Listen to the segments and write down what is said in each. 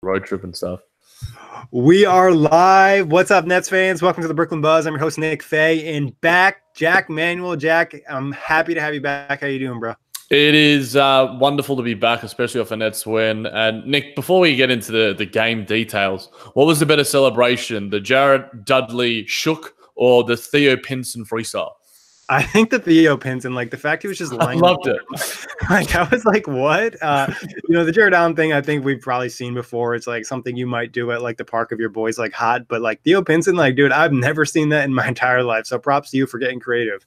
road trip and stuff. We are live. What's up, Nets fans? Welcome to the Brooklyn Buzz. I'm your host, Nick Fay, and back, Jack Manuel. Jack, I'm happy to have you back. How you doing, bro? It is wonderful to be back, especially off a Nets win. And Nick, before we get into the game details, what was the better celebration, the Jared Dudley shook or the Theo Pinson freestyle? I think the Theo Pinson, like the fact he was just lying. I loved it. Like I was like, what? The Jared Allen thing, I think we've probably seen before. It's like something you might do at like the park of your boys, like hot. But like Theo Pinson, like, dude, I've never seen that in my entire life. So props to you for getting creative.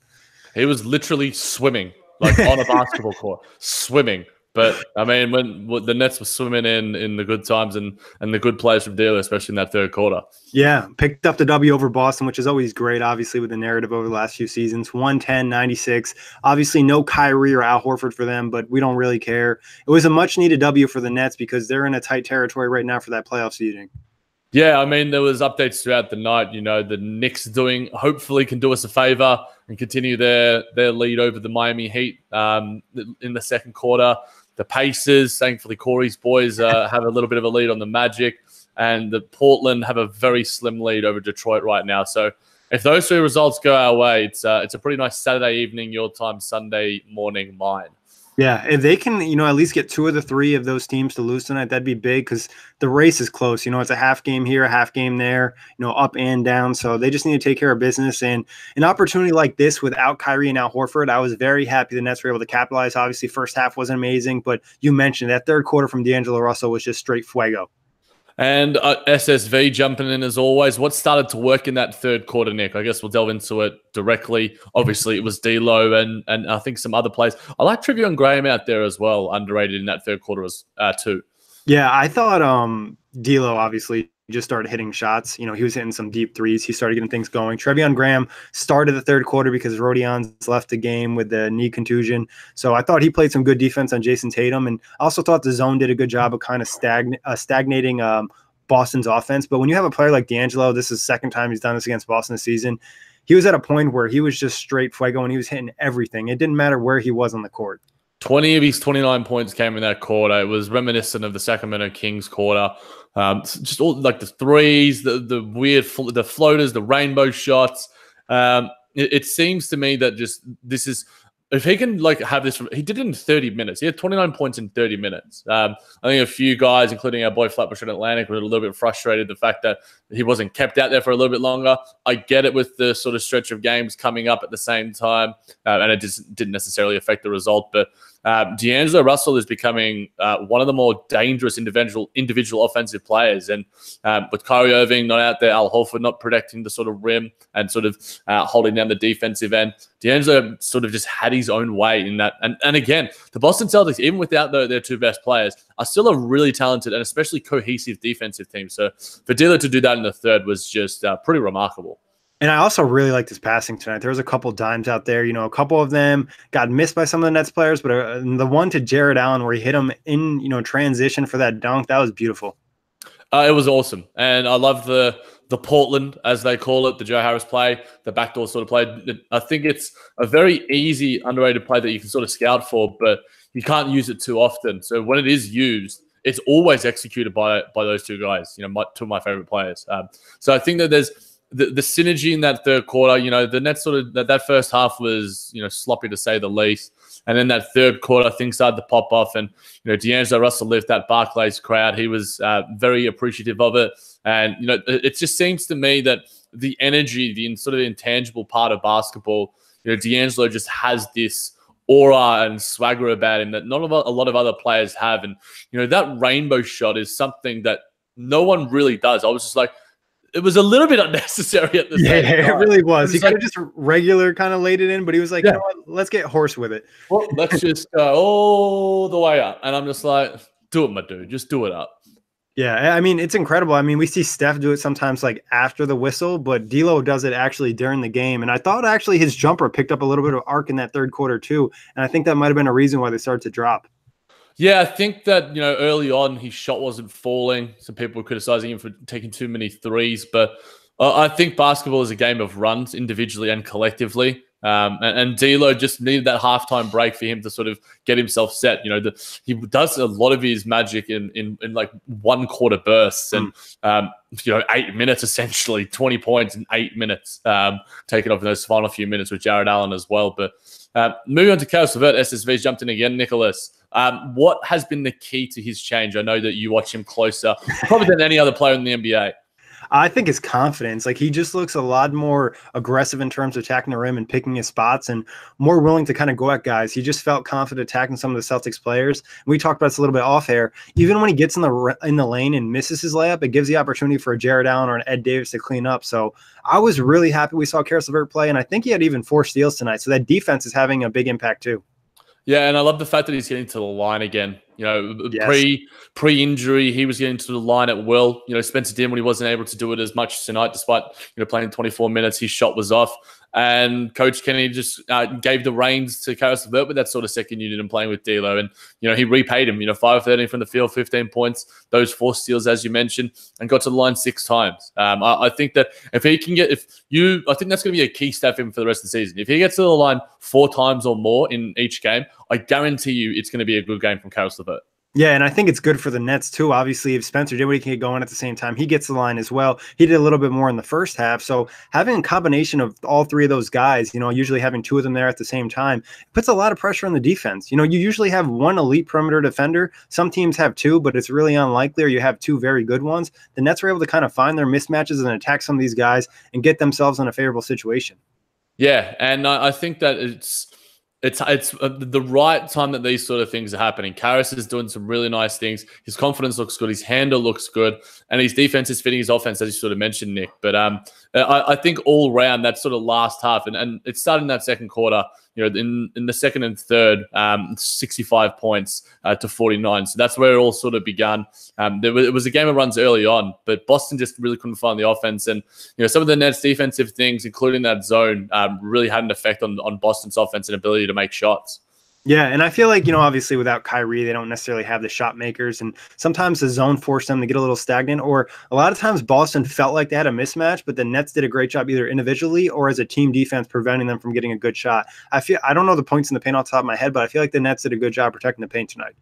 He was literally swimming, like on a basketball court, swimming. But I mean, when the Nets were swimming in the good times and the good plays from Dealer, especially in that third quarter. Yeah, picked up the W over Boston, which is always great, obviously, with the narrative over the last few seasons. 110-96. Obviously, no Kyrie or Al Horford for them, but we don't really care. It was a much-needed W for the Nets because they're in a tight territory right now for that playoff seeding. Yeah, I mean, there was updates throughout the night. The Knicks hopefully can do us a favor and continue their lead over the Miami Heat in the second quarter. The Pacers, thankfully, Corey's boys have a little bit of a lead on the Magic, and the Portland have a very slim lead over Detroit right now. So if those two results go our way, it's a pretty nice Saturday evening, your time, Sunday morning, mine. Yeah, if they can, at least get two of the three of those teams to lose tonight, that'd be big because the race is close. It's a half game here, a half game there, up and down. So they just need to take care of business. And an opportunity like this without Kyrie and Al Horford, I was very happy the Nets were able to capitalize. Obviously, first half wasn't amazing, but you mentioned that third quarter from D'Angelo Russell was just straight fuego. And SSV jumping in as always. What started to work in that third quarter, Nick? I guess we'll delve into it directly. Obviously, it was D'Lo and I think some other players. I like Trevion Graham out there as well, underrated in that third quarter too. Yeah, I thought D'Lo obviously just started hitting shots. He was hitting some deep threes. He started getting things going. Trevion Graham started the third quarter because Rodion's left the game with the knee contusion. So I thought he played some good defense on Jason Tatum. And I also thought the zone did a good job of kind of stagnating Boston's offense. But when you have a player like D'Angelo, this is the second time he's done this against Boston this season. He was at a point where he was just straight fuego and he was hitting everything. It didn't matter where he was on the court. 20 of his 29 points came in that quarter. It was reminiscent of the Sacramento Kings quarter. Just all like the threes, the weird, the floaters, the rainbow shots. It seems to me that just this is, if he can have this, he did it in 30 minutes. He had 29 points in 30 minutes. I think a few guys, including our boy Flatbush in Atlantic, were a little bit frustrated the fact that he wasn't kept out there for a little bit longer. I get it with the sort of stretch of games coming up at the same time, and it just didn't necessarily affect the result. But D'Angelo Russell is becoming one of the more dangerous individual offensive players. And with Kyrie Irving not out there, Al Horford not protecting the sort of rim and sort of holding down the defensive end, D'Angelo sort of just had his own way in that. And again, the Boston Celtics, even without their two best players, are still a really talented and especially cohesive defensive team. So for D'Lo to do that in the third was just pretty remarkable. And I also really liked his passing tonight. There was a couple dimes out there. A couple of them got missed by some of the Nets players, but the one to Jared Allen where he hit him in, transition for that dunk, that was beautiful. It was awesome. And I love the Portland, as they call it, the Joe Harris play, the backdoor sort of play. I think it's a very easy, underrated play that you can sort of scout for, but you can't use it too often. So when it is used, it's always executed by those two guys, two of my favorite players. So I think that there's the synergy in that third quarter. The Nets sort of that first half was, sloppy to say the least. And then that third quarter, things started to pop off. And, D'Angelo Russell left that Barclays crowd. He was very appreciative of it. And, it just seems to me that the energy, the sort of intangible part of basketball, D'Angelo just has this aura and swagger about him that not a lot of other players have. And, that rainbow shot is something that no one really does. I was just like, it was a little bit unnecessary at the same time. Yeah, it really was. He could have just regular kind of laid it in, but he was like, You know what? Let's get horse with it. Well, let's just go all the way up. And I'm just like, do it, my dude. Just do it up. Yeah, I mean, it's incredible. I mean, we see Steph do it sometimes after the whistle, but D'Lo does it actually during the game. And I thought actually his jumper picked up a little bit of arc in that third quarter too. And I think that might have been a reason why they started to drop. Yeah, I think that, early on his shot wasn't falling. Some people were criticizing him for taking too many threes. But I think basketball is a game of runs individually and collectively. And D'Lo just needed that halftime break for him to sort of get himself set. He does a lot of his magic in like 1 quarter bursts and 8 minutes essentially, 20 points in 8 minutes, taken off in those final few minutes with Jared Allen as well. But moving on to Karis LeVert, SSV's jumped in again. Nicholas, what has been the key to his change? I know that you watch him closer, probably than any other player in the NBA. I think his confidence, like he just looks a lot more aggressive in terms of attacking the rim and picking his spots and more willing to kind of go at guys. He just felt confident attacking some of the Celtics players. We talked about this a little bit off air. Even when he gets in the lane and misses his layup, it gives the opportunity for a Jared Allen or an Ed Davis to clean up. So I was really happy we saw Karis LeVert play, and I think he had even 4 steals tonight. So that defense is having a big impact too. Yeah, and I love the fact that he's getting to the line again. Yes. Pre-injury, he was getting to the line at will. Spencer Dinwiddie wasn't able to do it as much tonight, despite playing 24 minutes. His shot was off, and Coach Kennedy just gave the reins to Karis LeVert with that sort of second unit and playing with D'Lo. And he repaid him. 5-13 from the field, 15 points, those 4 steals as you mentioned, and got to the line 6 times. I think that if he can I think that's going to be a key step for him for the rest of the season. If he gets to the line 4 times or more in each game, I guarantee you it's going to be a good game from Karis LeVert. Yeah, and I think it's good for the Nets too. Obviously, if Spencer Dinwiddie can get going at the same time, he gets the line as well. He did a little bit more in the first half. So having a combination of all 3 of those guys, usually having 2 of them there at the same time, puts a lot of pressure on the defense. You usually have 1 elite perimeter defender. Some teams have 2, but it's really unlikely, or you have 2 very good ones. The Nets were able to kind of find their mismatches and attack some of these guys and get themselves in a favorable situation. Yeah, and I think that it's the right time that these sort of things are happening. Karis is doing some really nice things. His confidence looks good. His handle looks good. And his defense is fitting his offense, as you sort of mentioned, Nick. But I think all round, that sort of last half, and it started in that second quarter, in the second and third, 65 points to 49. So that's where it all sort of began. It was a game of runs early on, but Boston just really couldn't find the offense. And, some of the Nets defensive things, including that zone, really had an effect on Boston's offense and ability to make shots. Yeah, and I feel like, obviously without Kyrie, they don't necessarily have the shot makers. And sometimes the zone forced them to get a little stagnant. Or a lot of times Boston felt like they had a mismatch, but the Nets did a great job either individually or as a team defense preventing them from getting a good shot. I don't know the points in the paint off the top of my head, but I feel like the Nets did a good job protecting the paint tonight.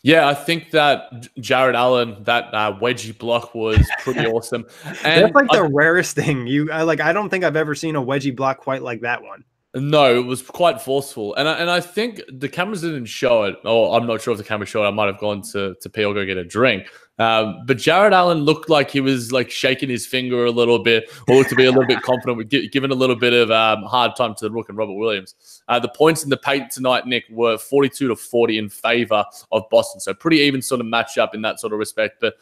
Yeah, I think that Jared Allen, that wedgie block was pretty awesome. And that's like the rarest thing. I don't think I've ever seen a wedgie block quite like that one. No, it was quite forceful. And I think the cameras didn't show it. Or I'm not sure if the camera showed it. I might have gone to pee or go get a drink. But Jared Allen looked like he was like shaking his finger a little bit, or to be a little bit confident, with giving a little bit of hard time to the Rook and Robert Williams. The points in the paint tonight, Nick, were 42-40 in favor of Boston. So pretty even sort of matchup in that sort of respect. But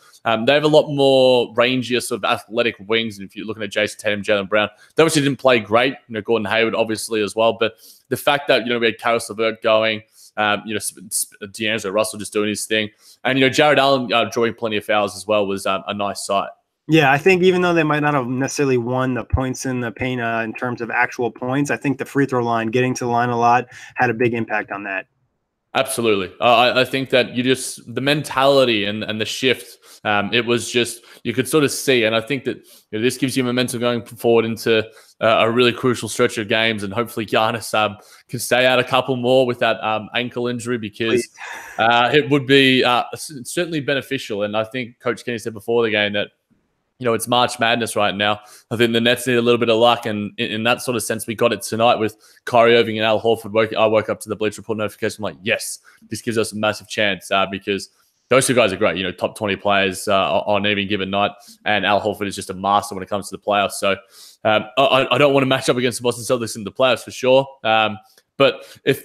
they have a lot more rangier sort of athletic wings. And if you're looking at Jason Tatum, Jaylen Brown, they obviously didn't play great. Gordon Hayward obviously as well. But the fact that we had Karis LeVert going, D'Angelo Russell just doing his thing, and Jared Allen drawing plenty of fouls as well was a nice sight. Yeah, I think even though they might not have necessarily won the points in the paint in terms of actual points, I think the free throw line, getting to the line a lot, had a big impact on that. Absolutely. I think that the mentality and the shift, it was just, you could sort of see. And I think that this gives you momentum going forward into a really crucial stretch of games. And hopefully Giannis can stay out a couple more with that ankle injury, because it would be certainly beneficial. And I think Coach Kenny said before the game that, it's March Madness right now. I think the Nets need a little bit of luck, and in that sort of sense, we got it tonight with Kyrie Irving and Al Horford. I woke up to the Bleacher Report notification. I'm like, yes, this gives us a massive chance because those 2 guys are great. Top 20 players on any given night, and Al Horford is just a master when it comes to the playoffs. So I don't want to match up against the Boston Celtics in the playoffs for sure. But if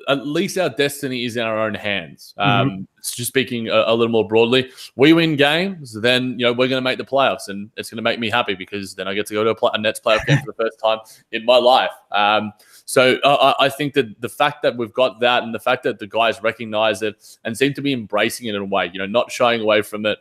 at least our destiny is in our own hands. Just speaking a little more broadly, we win games, then we're going to make the playoffs, and it's going to make me happy because then I get to go to a Nets playoff game for the first time in my life. So I think that the fact that we've got that, and the fact that the guys recognize it and seem to be embracing it in a way, not shying away from it.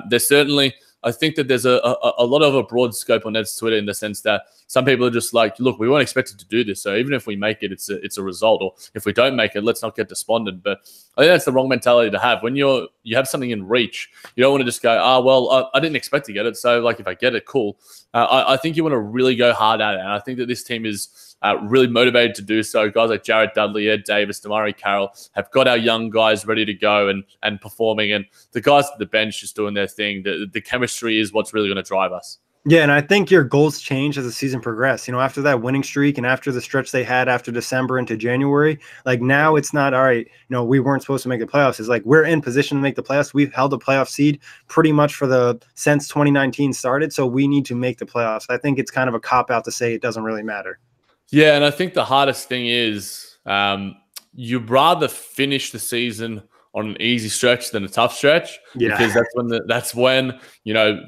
There's certainly I think that there's a lot of a broad scope on Ned's Twitter in the sense that some people are just like, look, we weren't expected to do this. So even if we make it, it's a result. Or if we don't make it, let's not get despondent. But I think that's the wrong mentality to have. When you have something in reach, you don't want to just go, I didn't expect to get it. So like if I get it, cool. I think you want to really go hard at it. And I think that this team is really motivated to do so. Guys like Jared Dudley, Ed Davis, Damari Carroll have got our young guys ready to go and performing. And the guys at the bench just doing their thing. The chemistry is what's really going to drive us. Yeah, and I think your goals change as the season progressed. After that winning streak and after the stretch they had after December into January, like now it's not, all right, we weren't supposed to make the playoffs. It's like we're in position to make the playoffs. We've held the playoff seed pretty much since 2019 started, so we need to make the playoffs. I think it's kind of a cop-out to say it doesn't really matter. Yeah, and I think the hardest thing is you'd rather finish the season on an easy stretch than a tough stretch, because that's when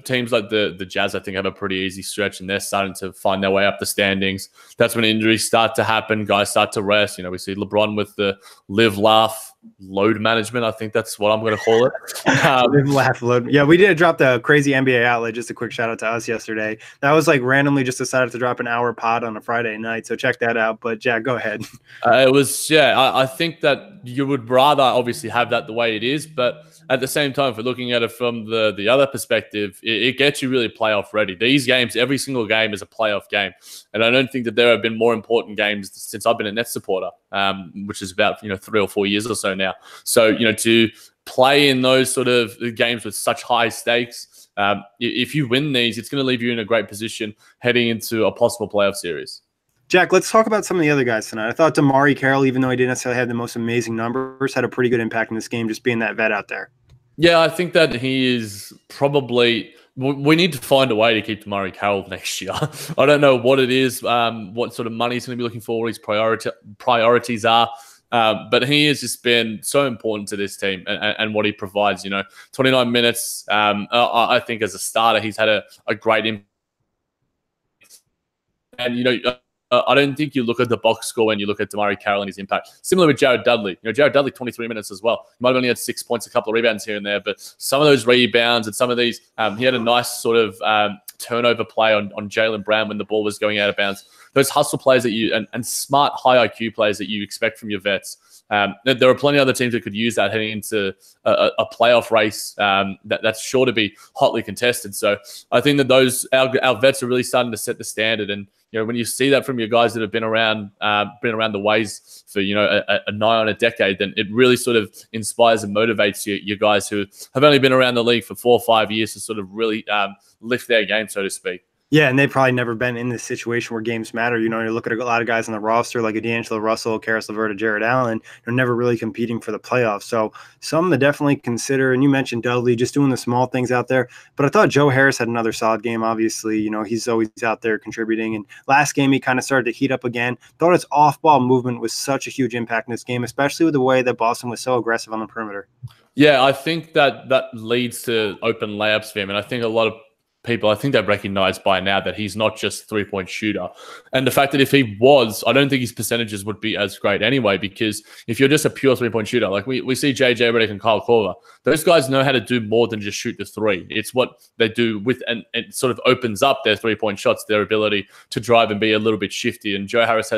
teams like the Jazz, I think, have a pretty easy stretch and they're starting to find their way up the standings. That's when injuries start to happen, guys start to rest. We see LeBron with the live, laugh, load management. I think that's what I'm going to call it. Live, laugh, load. Yeah, we did drop the crazy NBA outlet. Just a quick shout out to us yesterday. That was like randomly just decided to drop an hour pod on a Friday night. So check that out. But Jack, go ahead. I think that you would rather obviously have that the way it is, but at the same time, if we're looking at it from the other perspective, it gets you really playoff ready. These games, every single game is a playoff game. And I don't think that there have been more important games since I've been a Nets supporter, which is about 3 or 4 years or so now. So, to play in those sort of games with such high stakes, if you win these, it's going to leave you in a great position heading into a possible playoff series. Jack, let's talk about some of the other guys tonight. I thought Damari Carroll, even though he didn't necessarily have the most amazing numbers, had a pretty good impact in this game, just being that vet out there. Yeah, I think that he is probably – we need to find a way to keep Damari Carroll next year. I don't know what it is, what sort of money he's going to be looking for, what his priorities are. But he has just been so important to this team and what he provides. 29 minutes. I think as a starter, he's had a great impact. And, I don't think you look at the box score when you look at Damari Carroll and his impact. Similar with Jared Dudley. Jared Dudley, 23 minutes as well. He might have only had 6 points, a couple of rebounds here and there, but some of those rebounds and some of these, he had a nice sort of turnover play on Jaylen Brown when the ball was going out of bounds. Those hustle players that and smart, high IQ players that you expect from your vets. There are plenty of other teams that could use that heading into a playoff race that's sure to be hotly contested. So I think that our vets are really starting to set the standard. And when you see that from your guys that have been around the ways for a nigh on a decade, then it really sort of inspires and motivates your guys who have only been around the league for 4 or 5 years to sort of really lift their game, so to speak. Yeah, and they've probably never been in this situation where games matter. You look at a lot of guys on the roster like a D'Angelo Russell, Karis LeVert, Jared Allen. They're never really competing for the playoffs. So something to definitely consider. And you mentioned Dudley just doing the small things out there. But I thought Joe Harris had another solid game. Obviously, he's always out there contributing. And last game, he kind of started to heat up again. Thought his off-ball movement was such a huge impact in this game, especially with the way that Boston was so aggressive on the perimeter. Yeah, I think that leads to open layups for him. And I think a lot of people, I think they've recognized by now that he's not just a three-point shooter. And the fact that if he was, I don't think his percentages would be as great anyway, because if you're just a pure three-point shooter, like we see JJ Redick and Kyle Korver, those guys know how to do more than just shoot the three. It's what they do with, and it sort of opens up their three-point shots, their ability to drive and be a little bit shifty. And Joe Harris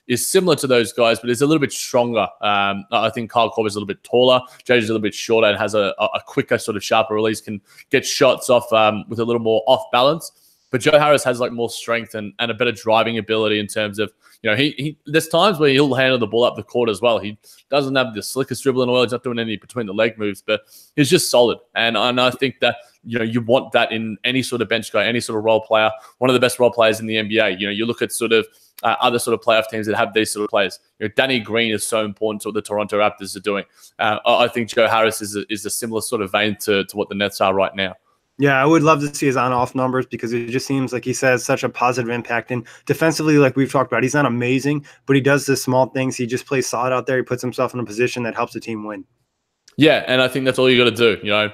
is similar to those guys, but is a little bit stronger. I think Kyle Korver is a little bit taller. JJ's a little bit shorter and has a quicker, sort of sharper release, can get shots off with a little more off balance. But Joe Harris has like more strength and a better driving ability in terms of, he there's times where he'll handle the ball up the court as well. He doesn't have the slickest dribble in the world. He's not doing any between the leg moves, but he's just solid. And I think that, you want that in any sort of bench guy, any sort of role player, one of the best role players in the NBA. You look at sort of other sort of playoff teams that have these sort of players. Danny Green is so important to what the Toronto Raptors are doing. I think Joe Harris is a similar sort of vein to what the Nets are right now. Yeah, I would love to see his on-off numbers because it just seems like he has such a positive impact. And defensively, like we've talked about, he's not amazing, but he does the small things. He just plays solid out there. He puts himself in a position that helps the team win. Yeah, and I think that's all you got to do.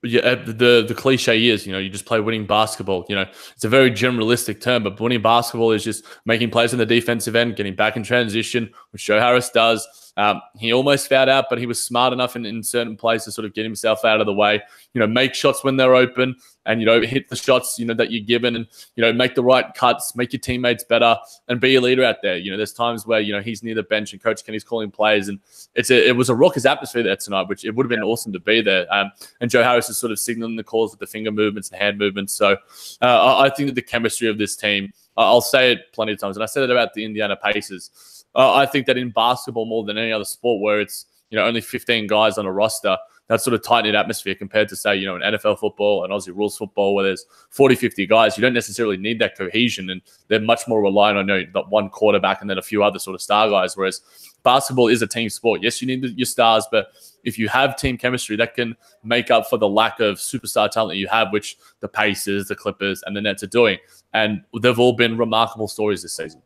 The cliche is, you just play winning basketball. It's a very generalistic term, but winning basketball is just making plays on the defensive end, getting back in transition, which Joe Harris does. He almost fouled out, but he was smart enough in certain places to sort of get himself out of the way, make shots when they're open and, hit the shots, that you're given and, make the right cuts, make your teammates better and be a leader out there. There's times where, he's near the bench and Coach Kenny's calling plays and it was a raucous atmosphere there tonight, which it would have been awesome to be there. And Joe Harris is sort of signaling the calls with the finger movements and hand movements. So I think that the chemistry of this team, I'll say it plenty of times, and I said it about the Indiana Pacers. I think that in basketball more than any other sport where it's only 15 guys on a roster, that sort of tight-knit atmosphere compared to, say, an NFL football, an Aussie rules football where there's 40, 50 guys. You don't necessarily need that cohesion, and they're much more reliant on that one quarterback and then a few other sort of star guys, whereas basketball is a team sport. Yes, you need your stars, but if you have team chemistry, that can make up for the lack of superstar talent that you have, which the Pacers, the Clippers, and the Nets are doing. And they've all been remarkable stories this season.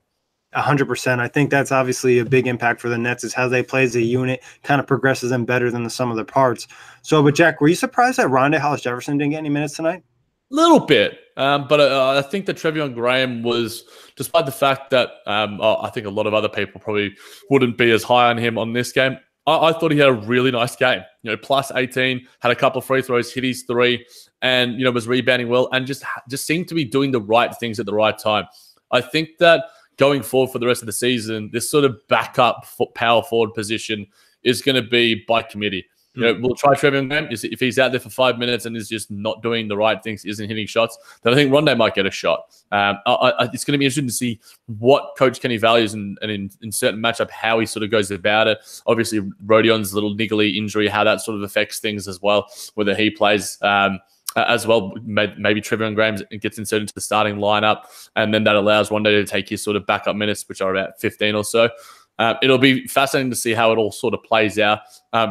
100%. I think that's obviously a big impact for the Nets is how they play as a unit, kind of progresses them better than the sum of their parts. So, but Jack, were you surprised that Rondae Hollis-Jefferson didn't get any minutes tonight? Little bit, but I think that Treveon Graham was, despite the fact that I think a lot of other people probably wouldn't be as high on him on this game, I thought he had a really nice game. Plus 18, had a couple of free throws, hit his three, and was rebounding well, and just seemed to be doing the right things at the right time. I think that going forward for the rest of the season, this sort of backup power forward position is going to be by committee. We'll try Treveon Graham. If he's out there for 5 minutes and is just not doing the right things, isn't hitting shots, then I think Rondae might get a shot. It's going to be interesting to see what Coach Kenny values and in certain matchup, how he sort of goes about it. Obviously, Rodion's little niggly injury, how that sort of affects things as well, whether he plays as well. Maybe Treveon Graham gets inserted into the starting lineup, and then that allows Rondae to take his sort of backup minutes, which are about 15 or so. It'll be fascinating to see how it all sort of plays out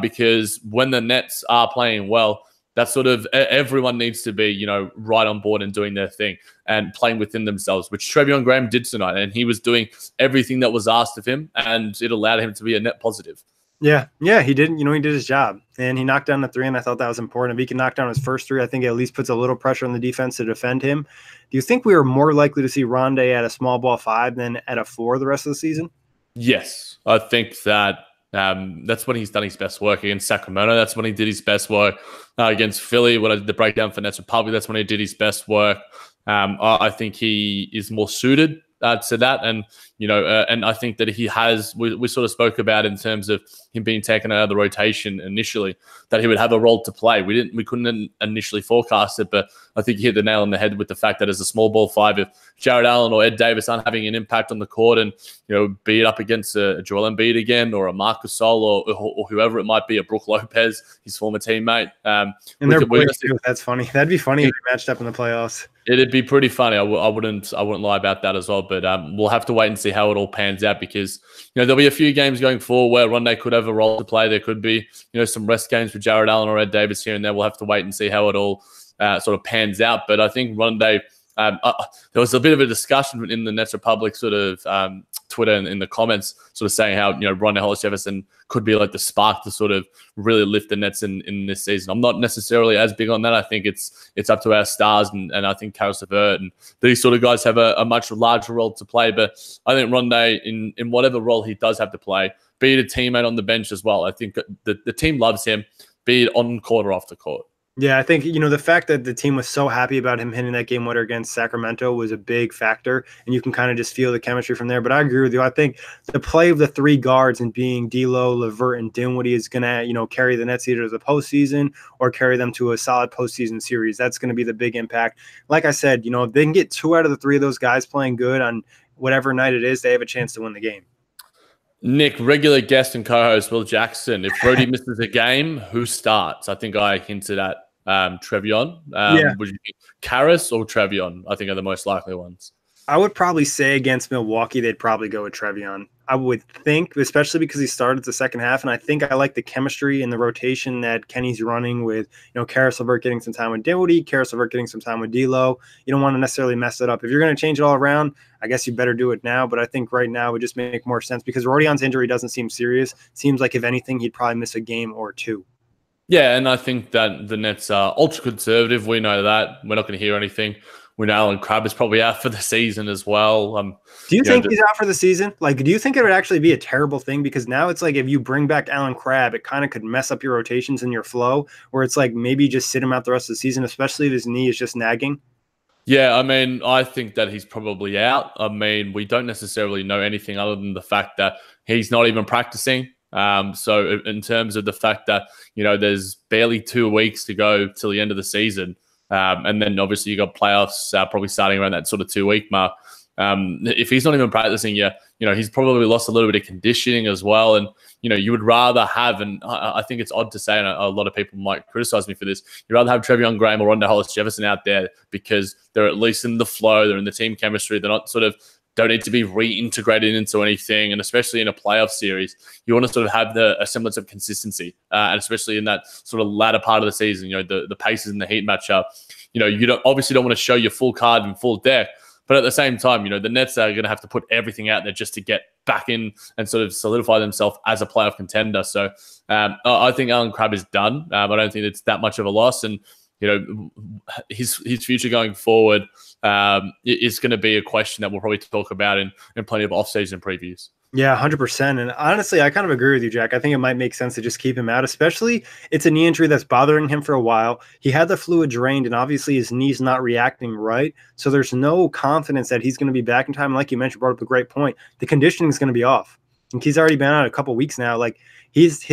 because when the Nets are playing well, that sort of everyone needs to be, right on board and doing their thing and playing within themselves, which Treveon Graham did tonight. And he was doing everything that was asked of him, and it allowed him to be a net positive. Yeah, he did. He did his job, and he knocked down the three, and I thought that was important. If he can knock down his first three, I think it at least puts a little pressure on the defense to defend him. Do you think we are more likely to see Rondae at a small ball 5 than at a 4 the rest of the season? Yes, I think that that's when he's done his best work against Sacramento. That's when he did his best work against Philly. When I did the breakdown for Nets Republic, that's when he did his best work. I think he is more suited to that, and and I think that he has. We sort of spoke about in terms of him being taken out of the rotation initially, that he would have a role to play. We couldn't initially forecast it, but I think you hit the nail on the head with the fact that as a small ball 5, if Jared Allen or Ed Davis aren't having an impact on the court, and be it up against a Joel Embiid again, or a Marc Gasol, or whoever it might be, a Brook Lopez, his former teammate, and they're boys too. That's funny. That'd be funny if they matched up in the playoffs. It'd be pretty funny. I wouldn't lie about that as well. But we'll have to wait and see how it all pans out because there'll be a few games going forward where Rondae could have a role to play. There could be some rest games for Jared Allen or Ed Davis here and there. We'll have to wait and see how it all sort of pans out. But I think Rondae. There was a bit of a discussion in the Nets Republic sort of Twitter and in the comments, sort of saying how Rondae Hollis-Jefferson could be like the spark to sort of really lift the Nets in this season. I'm not necessarily as big on that. I think it's up to our stars, and I think Karis LeVert and these sort of guys have a much larger role to play. But I think Rondae, in whatever role he does have to play, be it a teammate on the bench as well, I think the team loves him, be it on court or off the court. Yeah, I think, the fact that the team was so happy about him hitting that game winner against Sacramento was a big factor, and you can kind of just feel the chemistry from there. But I agree with you. I think the play of the 3 guards and being D'Lo, LeVert, and Dinwiddie is going to, carry the Nets either to the postseason or carry them to a solid postseason series. That's going to be the big impact. Like I said, if they can get 2 out of the 3 of those guys playing good on whatever night it is, they have a chance to win the game. Nick, regular guest and co-host Will Jackson. If Brody misses a game, who starts? I think I hinted at Treveon. Would you think Karis or Treveon? I think are the most likely ones. I would probably say against Milwaukee, they'd probably go with Treveon. I would think, especially because he started the second half, and I think I like the chemistry and the rotation that Kenny's running with, Karis LeVert getting some time with Dinwiddie, Karis LeVert getting some time with D'Lo. You don't want to necessarily mess it up. If you're going to change it all around, I guess you better do it now. But I think right now it would just make more sense because Rodion's injury doesn't seem serious. Seems like if anything, he'd probably miss a game or 2. Yeah, and I think that the Nets are ultra conservative. We know that. We're not going to hear anything when Alan Crabb is probably out for the season as well. Do you think he's out for the season? Like, do you think it would actually be a terrible thing? Because now it's like if you bring back Alan Crabb, it kind of could mess up your rotations and your flow, where it's like maybe just sit him out the rest of the season, especially if his knee is just nagging. Yeah, I mean, I think that he's probably out. I mean, we don't necessarily know anything other than the fact that he's not even practicing. So in terms of the fact that, there's barely 2 weeks to go till the end of the season. And then obviously you got playoffs probably starting around that sort of 2-week mark. If he's not even practicing yet, he's probably lost a little bit of conditioning as well. And, you would rather have, and I think it's odd to say, and a lot of people might criticize me for this, you'd rather have Trevion Graham or Ronda Hollis-Jefferson out there because they're at least in the flow, they're in the team chemistry, they're not sort of don't need to be reintegrated into anything. And especially in a playoff series, you want to sort of have a semblance of consistency. And especially in that sort of latter part of the season, the Pacers and the Heat matchup, you obviously don't want to show your full card and full deck. But at the same time, the Nets are going to have to put everything out there just to get back in and sort of solidify themselves as a playoff contender. So I think Alan Crabb is done. I don't think it's that much of a loss. And, his future going forward is going to be a question that we'll probably talk about in plenty of off-season previews. Yeah, 100%. And honestly, I kind of agree with you, Jack. I think it might make sense to just keep him out, especially it's a knee injury that's bothering him for a while. He had the fluid drained, and obviously his knee's not reacting right. So there's no confidence that he's going to be back in time. Like you mentioned, brought up a great point. The conditioning is going to be off. And he's already been out a couple weeks now. Like he's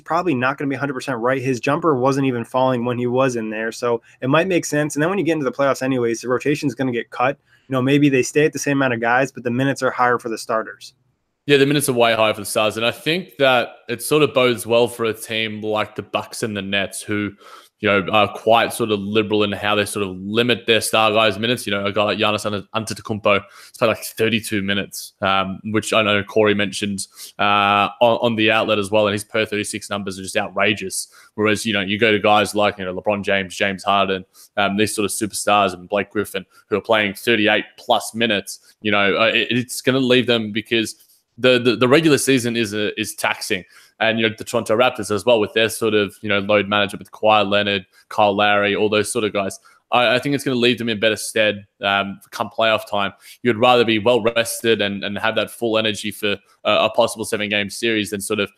probably not going to be 100% right. His jumper wasn't even falling when he was in there. So it might make sense. And then when you get into the playoffs anyways, the rotation is going to get cut. Maybe they stay at the same amount of guys, but the minutes are higher for the starters. Yeah, the minutes are way higher for the Stars. And I think that it sort of bodes well for a team like the Bucks and the Nets who, are quite sort of liberal in how they sort of limit their star guys' minutes. A guy like Giannis Antetokounmpo has played like 32 minutes, which I know Corey mentioned on the outlet as well. And his per 36 numbers are just outrageous. Whereas, you go to guys like, LeBron James, James Harden, these sort of superstars and Blake Griffin who are playing 38 plus minutes, it's going to leave them because the regular season is taxing. And, the Toronto Raptors as well with their sort of, load management with Kawhi Leonard, Kyle Lowry, all those sort of guys. I think it's going to leave them in better stead come playoff time. You'd rather be well rested and have that full energy for a possible 7-game series than sort of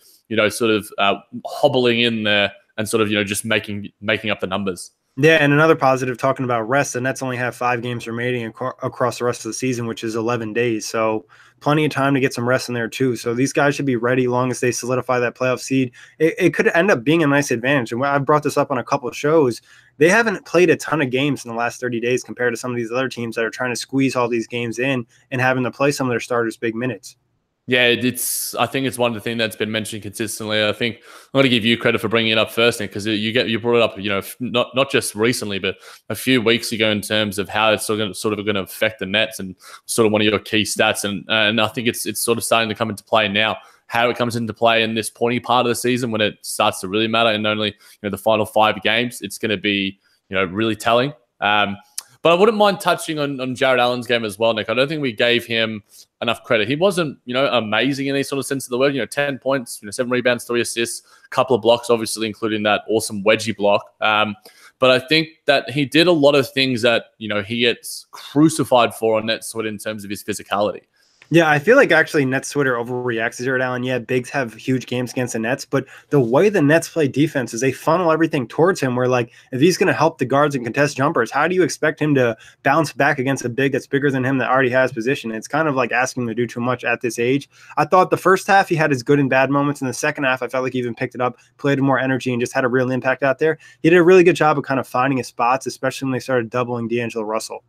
hobbling in there and sort of, just making up the numbers. Yeah, and another positive, talking about rest, the Nets only have 5 games remaining across the rest of the season, which is 11 days. So plenty of time to get some rest in there too. So these guys should be ready long as they solidify that playoff seed. It could end up being a nice advantage. And I've brought this up on a couple of shows. They haven't played a ton of games in the last 30 days compared to some of these other teams that are trying to squeeze all these games in and having to play some of their starters big minutes. Yeah, I think it's one of the things that's been mentioned consistently. I think I'm going to give you credit for bringing it up first, Nick, because you brought it up, not just recently, but a few weeks ago in terms of how it's sort of going to affect the Nets and sort of one of your key stats. And I think it's sort of starting to come into play now. How it comes into play in this pointy part of the season when it starts to really matter, and only the final 5 games, it's going to be really telling. But I wouldn't mind touching on Jared Allen's game as well, Nick. I don't think we gave him enough credit. He wasn't, amazing in any sort of sense of the word. 10 points, 7 rebounds, 3 assists, a couple of blocks, obviously, including that awesome wedgie block. But I think that he did a lot of things that, he gets crucified for on net sort in terms of his physicality. Yeah, I feel like actually Nets Twitter overreacts to Jared Allen. Yeah, bigs have huge games against the Nets, but the way the Nets play defense is they funnel everything towards him where, like, if he's going to help the guards and contest jumpers, how do you expect him to bounce back against a big that's bigger than him that already has position? It's kind of like asking him to do too much at this age. I thought the first half he had his good and bad moments. In the second half, I felt like he even picked it up, played with more energy, and just had a real impact out there. He did a really good job of kind of finding his spots, especially when they started doubling D'Angelo Russell.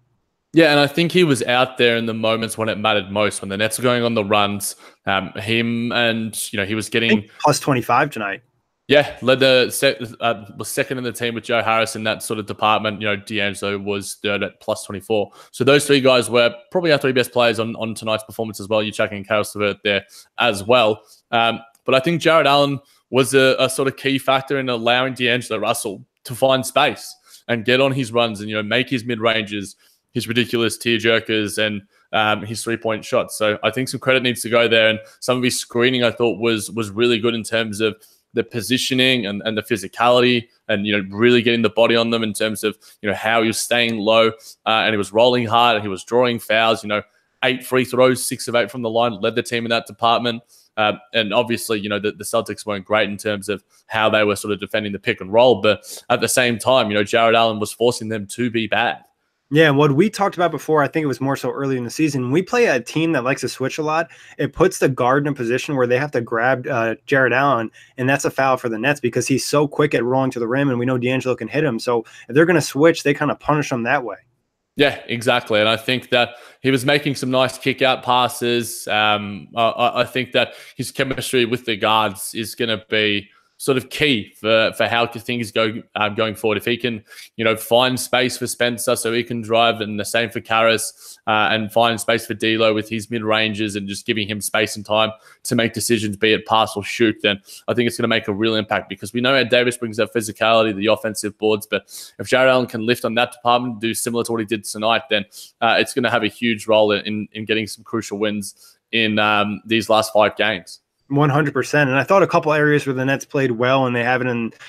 Yeah, and I think he was out there in the moments when it mattered most, when the Nets were going on the runs. He was getting plus 25 tonight. Yeah, was second in the team with Joe Harris in that sort of department. D'Angelo was third at plus 24. So those 3 guys were probably our 3 best players on tonight's performance as well. You're chucking Karis LeVert there as well. But I think Jared Allen was a sort of key factor in allowing D'Angelo Russell to find space and get on his runs and make his mid-ranges, his ridiculous tear jerkers, and his 3-point shots. So I think some credit needs to go there. And some of his screening I thought was really good in terms of the positioning and the physicality, and really getting the body on them in terms of how he was staying low, and he was rolling hard and he was drawing fouls. 8 free throws, 6 of 8 from the line, led the team in that department. And obviously, the Celtics weren't great in terms of how they were sort of defending the pick and roll. But at the same time, Jared Allen was forcing them to be bad. Yeah, what we talked about before, I think it was more so early in the season. We play a team that likes to switch a lot. It puts the guard in a position where they have to grab Jared Allen, and that's a foul for the Nets because he's so quick at rolling to the rim, and we know D'Angelo can hit him. So if they're going to switch, they kind of punish him that way. Yeah, exactly. And I think that he was making some nice kick-out passes. I think that his chemistry with the guards is going to be sort of key for how things go going forward. If he can, find space for Spencer so he can drive, and the same for Karras, and find space for D'Lo with his mid-ranges and just giving him space and time to make decisions, be it pass or shoot, then I think it's going to make a real impact, because we know Ed Davis brings that physicality, the offensive boards, but if Jared Allen can lift on that department, do similar to what he did tonight, then it's going to have a huge role in getting some crucial wins in these last 5 games. 100%. And I thought a couple areas where the Nets played well, and they haven't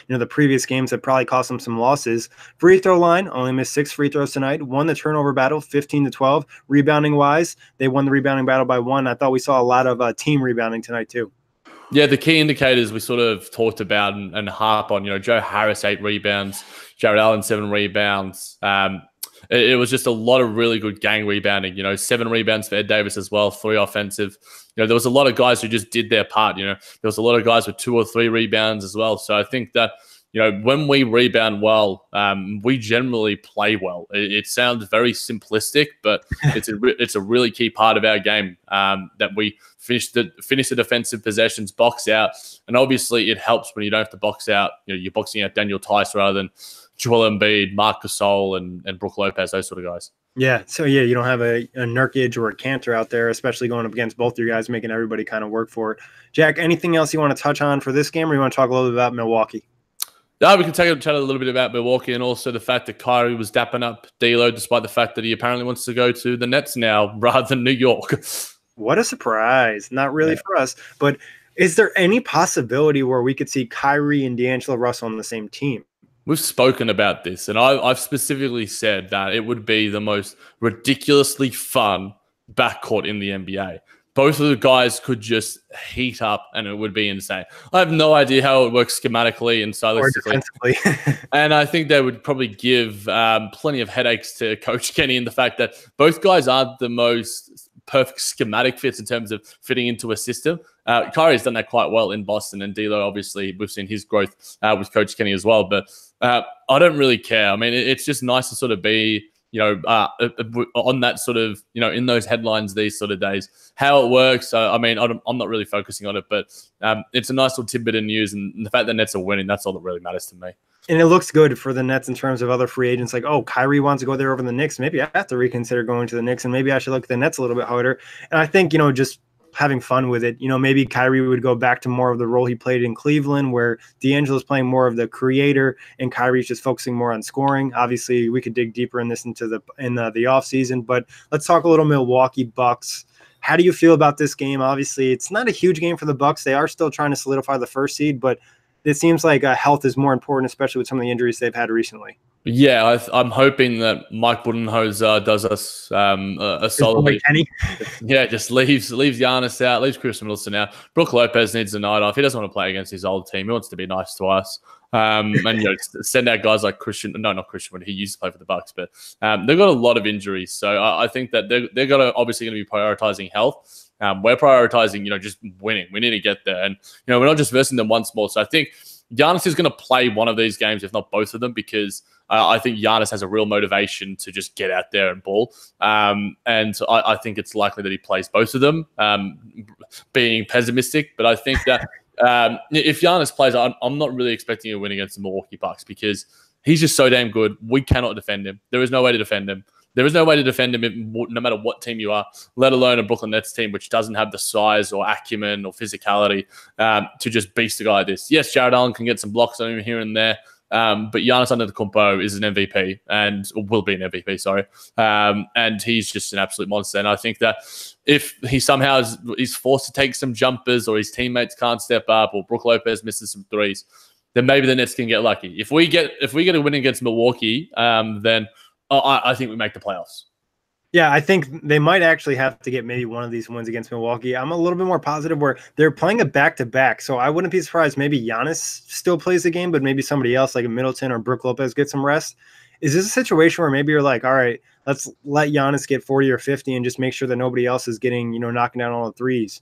in the previous games that probably cost them some losses. Free throw line, only missed 6 free throws tonight. Won the turnover battle 15-12. Rebounding wise, they won the rebounding battle by 1. I thought we saw a lot of team rebounding tonight too. Yeah, the key indicators we sort of talked about and harp on. Joe Harris 8 rebounds, Jared Allen 7 rebounds. It was just a lot of really good gang rebounding. 7 rebounds for Ed Davis as well, 3 offensive. There was a lot of guys who just did their part. There was a lot of guys with 2 or 3 rebounds as well. So I think that when we rebound well, we generally play well. It sounds very simplistic, but it's a really key part of our game, that we finish the defensive possessions, box out, and obviously it helps when you don't have to box out. You're boxing out Daniel Tice rather than Joel Embiid, Marc Gasol, and Brook Lopez, those sort of guys. Yeah, so you don't have a Nurkic or a Cantor out there, especially going up against both your guys, making everybody kind of work for it. Jack, anything else you want to touch on for this game, or you want to talk a little bit about Milwaukee? Yeah, we can chat a little bit about Milwaukee, and also the fact that Kyrie was dapping up D'Lo, despite the fact that he apparently wants to go to the Nets now rather than New York. What a surprise. Not really for us, but is there any possibility where we could see Kyrie and D'Angelo Russell on the same team? We've spoken about this, and I've specifically said that it would be the most ridiculously fun backcourt in the NBA. Both of the guys could just heat up, and it would be insane. I have no idea how it works schematically and stylistically. Or defensively. And I think they would probably give plenty of headaches to Coach Kenny in the fact that both guys aren't the most perfect schematic fits in terms of fitting into a system. Kyrie's done that quite well in Boston, and D'Lo, obviously, we've seen his growth with Coach Kenny as well. But I don't really care. I mean, it's just nice to sort of be, on that sort of, in those headlines these sort of days. How it works, I mean, I'm not really focusing on it, but it's a nice little tidbit of news, and the fact that Nets are winning, that's all that really matters to me. And it looks good for the Nets in terms of other free agents. Like, oh, Kyrie wants to go there over the Knicks. Maybe I have to reconsider going to the Knicks, and maybe I should look at the Nets a little bit harder. And I think, just having fun with it. Maybe Kyrie would go back to more of the role he played in Cleveland, where D'Angelo's playing more of the creator and Kyrie's just focusing more on scoring. Obviously, we could dig deeper in this into the offseason, but let's talk a little Milwaukee Bucks. How do you feel about this game? Obviously, it's not a huge game for the Bucks. They are still trying to solidify the first seed, but it seems like health is more important, especially with some of the injuries they've had recently. Yeah, I'm hoping that Mike Budenholzer does us a solid. Yeah, just leaves Giannis out, leaves Chris Middleton out. Brook Lopez needs a night off. He doesn't want to play against his old team. He wants to be nice to us. And send out guys like Christian. No, not Christian, but he used to play for the Bucks. But they've got a lot of injuries, so I think that they're going to obviously going to be prioritizing health. We're prioritizing, just winning. We need to get there, and we're not just versing them once more. So I think Giannis is going to play one of these games, if not both of them, because I think Giannis has a real motivation to just get out there and ball. And I think it's likely that he plays both of them, being pessimistic. But I think that if Giannis plays, I'm not really expecting a win against the Milwaukee Bucks, because he's just so damn good. We cannot defend him. There is no way to defend him. There is no way to defend him no matter what team you are, let alone a Brooklyn Nets team which doesn't have the size or acumen or physicality to just beast a guy like this. Yes, Jared Allen can get some blocks on him here and there, But Giannis Antetokounmpo is an MVP and will be an MVP, sorry. And he's just an absolute monster. And I think that if he somehow is forced to take some jumpers or his teammates can't step up or Brook Lopez misses some threes, then maybe the Nets can get lucky. If we get a win against Milwaukee, then I think we make the playoffs. Yeah, I think they might actually have to get maybe one of these wins against Milwaukee. I'm a little bit more positive where they're playing a back-to-back, so I wouldn't be surprised maybe Giannis still plays the game, but maybe somebody else like a Middleton or Brook Lopez gets some rest. Is this a situation where maybe you're like, all right, let's let Giannis get 40 or 50 and just make sure that nobody else is getting, knocking down all the threes?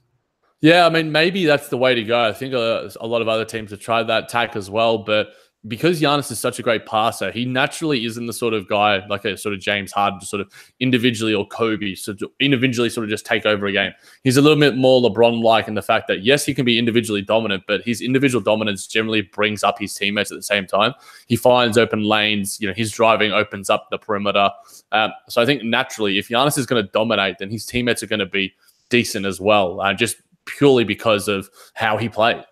Yeah, I mean, maybe that's the way to go. I think a lot of other teams have tried that tack as well, but because Giannis is such a great passer, he naturally isn't the sort of guy like a sort of James Harden to sort of individually or Kobe so individually sort of just take over a game. He's a little bit more LeBron-like in the fact that, yes, he can be individually dominant, but his individual dominance generally brings up his teammates at the same time. He finds open lanes. His driving opens up the perimeter. So I think naturally, if Giannis is going to dominate, then his teammates are going to be decent as well, just purely because of how he played.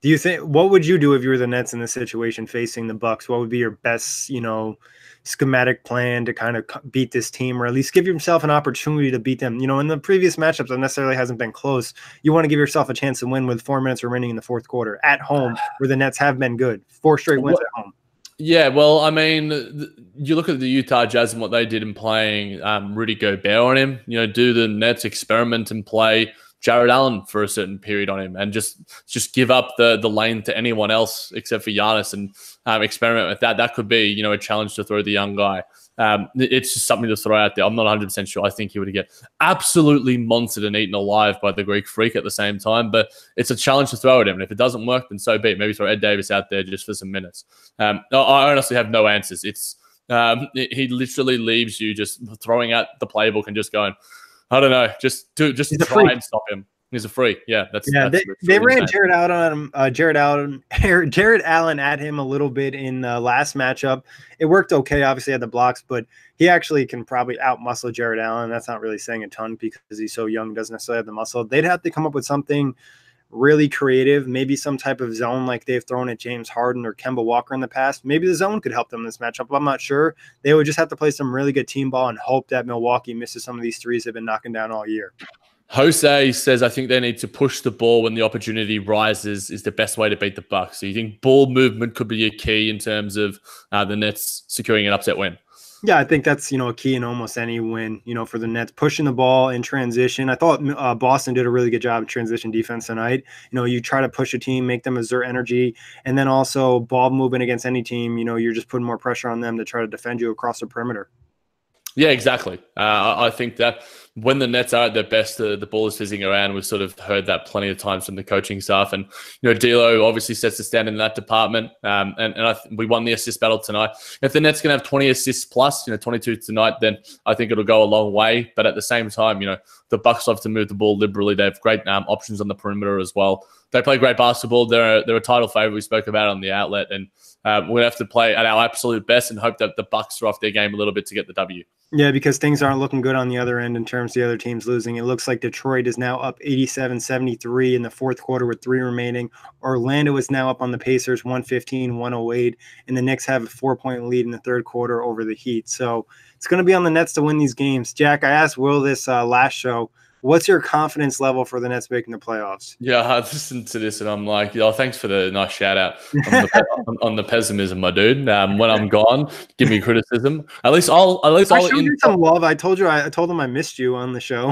Do you think, what would you do if you were the Nets in this situation facing the Bucks? What would be your best, schematic plan to kind of beat this team, or at least give yourself an opportunity to beat them? In the previous matchups, it necessarily hasn't been close. You want to give yourself a chance to win with 4 minutes remaining in the fourth quarter at home, where the Nets have been good. 4 straight wins at home. Yeah, well, I mean, you look at the Utah Jazz and what they did in playing Rudy Gobert on him. Do the Nets experiment and play Jared Allen for a certain period on him and just give up the lane to anyone else except for Giannis and experiment with that. That could be, a challenge to throw the young guy. It's just something to throw out there. I'm not 100% sure. I think he would get absolutely monstered and eaten alive by the Greek Freak at the same time, but it's a challenge to throw at him. And if it doesn't work, then so be it. Maybe throw Ed Davis out there just for some minutes. I honestly have no answers. It's he literally leaves you just throwing out the playbook and just going, I don't know. Just try and stop him. He's a freak. Yeah, they ran Jared Allen at him a little bit in the last matchup. It worked okay. Obviously, had the blocks, but he actually can probably outmuscle Jared Allen. That's not really saying a ton because he's so young, doesn't necessarily have the muscle. They'd have to come up with something really creative, maybe some type of zone like they've thrown at James Harden or Kemba Walker in the past. Maybe the zone could help them in this matchup. I'm not sure. They would just have to play some really good team ball and hope that Milwaukee misses some of these threes they've been knocking down all year. Jose says, I think they need to push the ball when the opportunity rises is the best way to beat the Bucks. So you think ball movement could be a key in terms of the Nets securing an upset win? Yeah, I think that's, a key in almost any win, for the Nets, pushing the ball in transition. I thought Boston did a really good job of transition defense tonight. You try to push a team, make them exert energy, and then also ball movement against any team, you're just putting more pressure on them to try to defend you across the perimeter. Yeah, exactly. I think that when the Nets are at their best, the ball is fizzing around. We've sort of heard that plenty of times from the coaching staff. And, D'Lo obviously sets the standard in that department. And we won the assist battle tonight. If the Nets can have 20 assists plus, 22 tonight, then I think it'll go a long way. But at the same time, the Bucks love to move the ball liberally. They have great options on the perimeter as well. They play great basketball. They're a title favorite we spoke about on the outlet. And we're going to have to play at our absolute best and hope that the Bucks are off their game a little bit to get the W. Yeah, because things aren't looking good on the other end in terms of the other teams losing. It looks like Detroit is now up 87-73 in the fourth quarter with 3 remaining. Orlando is now up on the Pacers 115-108, and the Knicks have a 4-point lead in the third quarter over the Heat. So it's going to be on the Nets to win these games. Jack, I asked Will this last show. What's your confidence level for the Nets making the playoffs? Yeah, I listened to this and I'm like, thanks for the nice shout out on the pessimism, my dude. When I'm gone, give me criticism. At least I'll showed you some love. I told him I missed you on the show.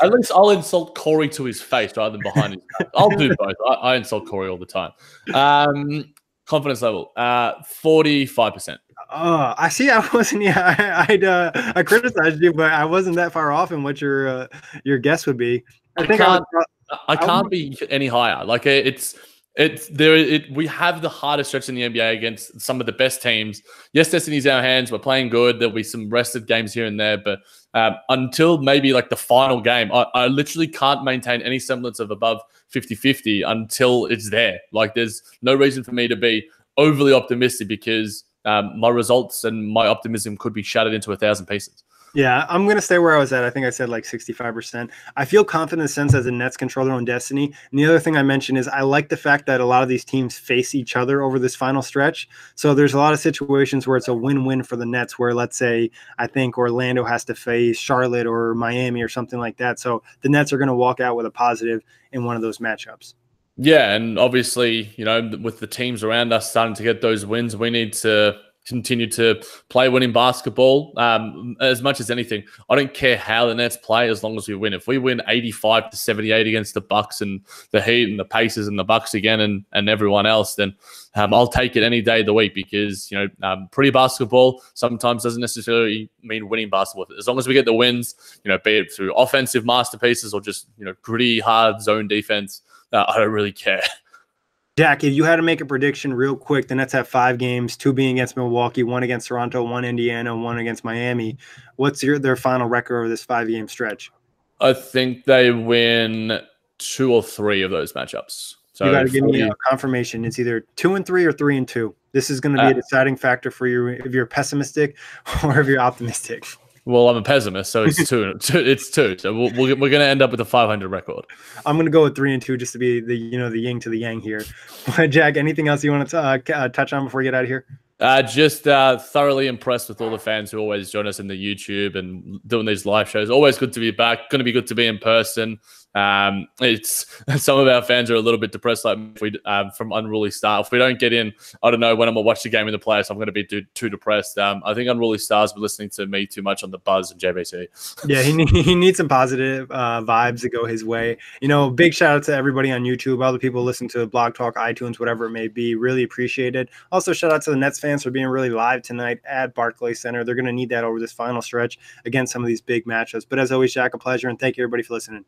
At least I'll insult Corey to his face rather than behind his back. I'll do both. I insult Corey all the time. Confidence level, 45%. I see. I wasn't. Yeah, I criticized you, but I wasn't that far off in what your guess would be. I can't be any higher. Like we have the hardest stretch in the NBA against some of the best teams. Yes, destiny's in our hands. We're playing good. There'll be some rested games here and there, but until maybe like the final game, I literally can't maintain any semblance of above 50-50 until it's there. Like there's no reason for me to be overly optimistic because my results and my optimism could be shattered into 1,000 pieces. Yeah, I'm going to stay where I was at. I think I said like 65%. I feel confident in the sense as the Nets control their own destiny. And the other thing I mentioned is I like the fact that a lot of these teams face each other over this final stretch. So there's a lot of situations where it's a win-win for the Nets where, let's say, I think Orlando has to face Charlotte or Miami or something like that. So the Nets are going to walk out with a positive in one of those matchups. Yeah, and obviously, with the teams around us starting to get those wins, we need to continue to play winning basketball. As much as anything, I don't care how the Nets play as long as we win. If we win 85-78 against the Bucks and the Heat and the Pacers and the Bucks again and everyone else, then I'll take it any day of the week because, pretty basketball sometimes doesn't necessarily mean winning basketball. As long as we get the wins, be it through offensive masterpieces or just, gritty, hard zone defense, I don't really care. Jack, if you had to make a prediction real quick, the Nets have 5 games, 2 being against Milwaukee, 1 against Toronto, 1 Indiana, 1 against Miami. What's their final record over this 5-game stretch? I think they win 2 or 3 of those matchups. So you got to give 40. me a confirmation. It's either 2-3 or 3-2. This is going to be a deciding factor for you if you're pessimistic or if you're optimistic. Well, I'm a pessimist, so it's 2. It's 2. So we're going to end up with a 500 record. I'm going to go with 3-2 just to be the yin to the yang here. Jack, anything else you want to touch on before we get out of here? Just thoroughly impressed with all the fans who always join us in the YouTube and doing these live shows. Always good to be back. Going to be good to be in person. It's some of our fans are a little bit depressed, like if we from unruly start. If we don't get in, I don't know when I'm gonna watch the game in the playoffs. I'm gonna be too depressed. I think unruly stars been listening to me too much on the buzz and JBC. Yeah, he needs some positive vibes to go his way. Big shout out to everybody on YouTube, all the people listening to Blog Talk, iTunes, whatever it may be. Really appreciate it. Also, shout out to the Nets fans for being really live tonight at Barclays Center. They're gonna need that over this final stretch against some of these big matchups. But as always, Jack, a pleasure, and thank you everybody for listening.